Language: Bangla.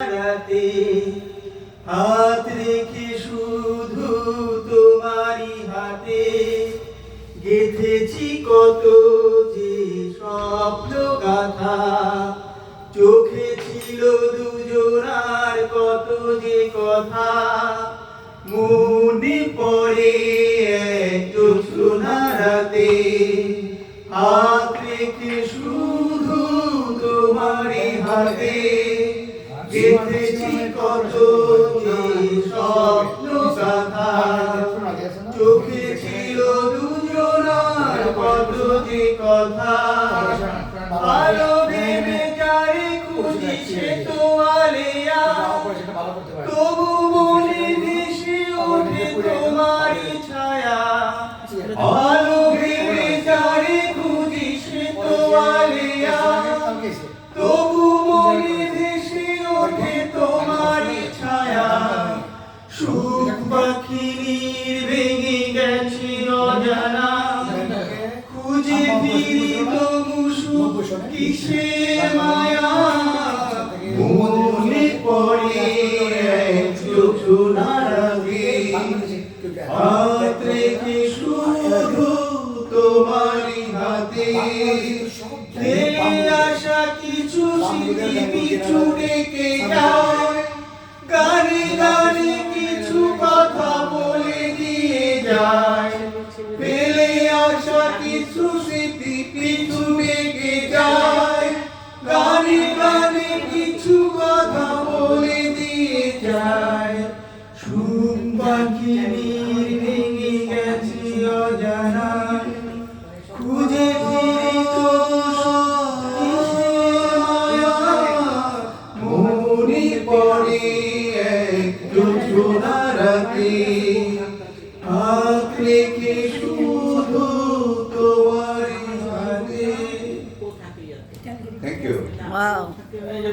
রাতে হাত রেখে শুধু তোমারই হাতে গেঁথেছি কত যে স্বপ্ন গাথা। চোখে ছিল দুজনার কত যে কথা, মনে পড়ে এক জ্যোৎস্না রাতে হাত রেখে শুধু তোমারই হাতে গেঁথেছি কত যে স্বপ্ন গাথা। চোখে ছিল দুজনার কত যে কথা, ভালো ভেবে যারে খুঁজি সে তো আলেয়া, তবু মনে ভেসে ওঠে তোমারই ছায়া। ভালো ভেবে যারে খুঁজি সে তো আলেয়া, তবু মনে ভেসে ওঠে তোমারই ছায়া। সুখ পাখির ভেঙে গেছে অজানা, খুঁজে ফিরি তবু সুখ কিসের মায়া। মনে পড়ে এক জ্যোৎস্না রাতে হাত রেখে শুধু তোমারই হাতে ফেলে আসা কিছু স্মৃতি পিছু ডেকে যায়, গানে গানে কিছু কথা বলে দিয়ে যায়। ফেলে আসা কিছু স্মৃতি পিছু ডেকে যায়, গানে গানে কিছু কথা বলে দিয়ে যায়। সুখ পাখির ভেঙে গেছে অজানা, খুঁজে ফিরি তবু কিসের মায়া। মনে পড়ে এক জ্যোৎস্না রাতে হাত রেখে শুধু তোমারই হাতে। Thank you.